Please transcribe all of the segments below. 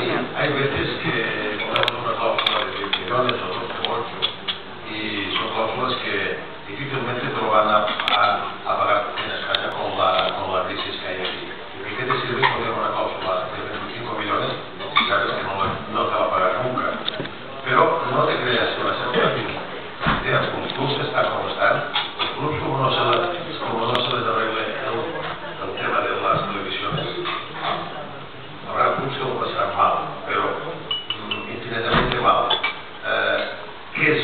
hay veces que ponemos una cláusula de 10 millones o 12 o 8 y son cláusulas que difícilmente te lo van a pagar en España con la crisis que hay aquí. ¿Y qué te sirve poner una cláusula de 25 millones? Sabes que no te va a pagar nunca. Pero no te creas que va a ser por aquí. Los clubes están como están. Los clubes, como no se les arregle el tema de las televisiones, habrá clubes que lo pasarán mal, pero infinitamente mal. ¿Qué es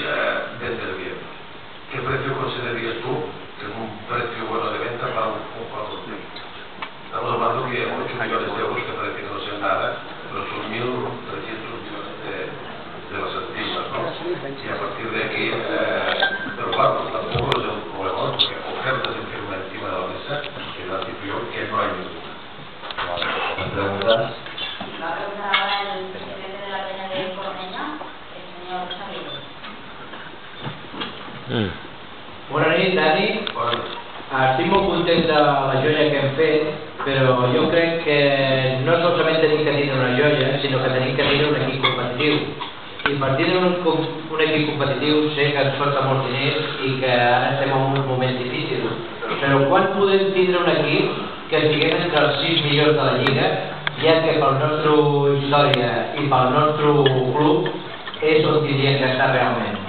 vender bien? ¿Qué precio considerarías tú que es un precio bueno de venta para un jugador técnico? Estamos hablando que 8 millones de euros, que parece que no sean nada, pero son 1.300 millones de las antiguas, ¿no? Y a partir de aquí, pero claro, tampoco es el problema, porque ofertas encima de la mesa, que es antiprior, que no hay ninguna. ¿Las preguntas? Va a preguntar ahora el presidente de la Peña de Cornellà, el señor Sabino. Bona nit, Dani. Estic molt content de la joia que hem fet, però jo crec que no solament tenim que tindre una joia, sinó que tenim que tindre un equip competitiu. I per tindre un equip competitiu sé que ens falta molts diners i que ara estem en uns moments difícils. Però quan podem tindre un equip que estiguem entre els 6 millors de la Lliga, ja que pel nostre història i pel nostre club és on tindríem que estar realment.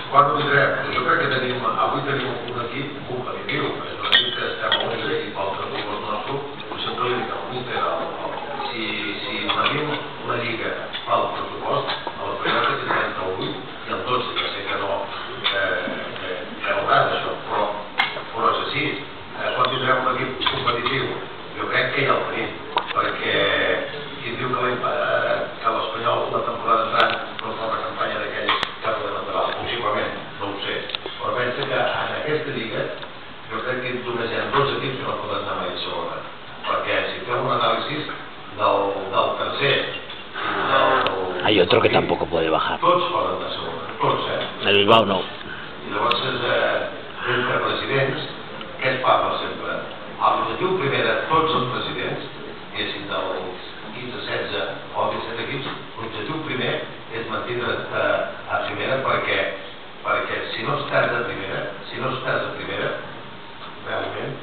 Quan ho direm? Jo crec que avui tenim un equip competitiu. És un equip que estem a 11 i pel pressupost nostre, però sempre li dic al míster, si tenim una lliga pel pressupost, a la primera que tindrem el 8 i el 12, ja sé que no veuràs això, però és així. Quan tindrem un equip competitiu, jo crec que ja el tenim, perquè qui diu que l'Espanyol la temporada entrant no fa una campanya d'aquells cap de lateral, possiblement, no ho sé, però pensa que en aquesta lliga jo crec que només hi ha 2 equips que no poden anar mai a segona, perquè si fem un anàlisi del tercer hay otro que tampoco puede bajar. tots poden anar a segona, tots, El Bilbao no. I llavors entre presidents, què es parla sempre? L'objectiu primer de tots els presidents, diguéssim dels 15, 16 o 17 equips, l'objectiu primer és mantindre't a primera perquè si no estàs a primera, realment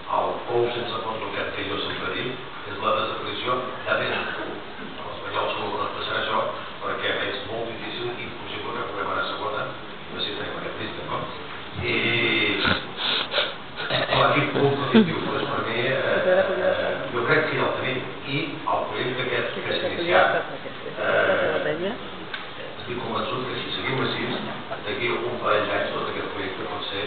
el pou sense fons, el que jo sempre dic, és la desaparició de dins. L'Espanyol segur que no es passarà això perquè és molt difícil i impossible que puguem anar a segona, no sé si tenim aquest llista, no? I l'equip competitiu, doncs per mi, jo crec que ja el tenim i el projecte aquest que s'ha iniciat estic convençut que si seguim així, d'aquí un parell d'anys tot aquest projecte pot ser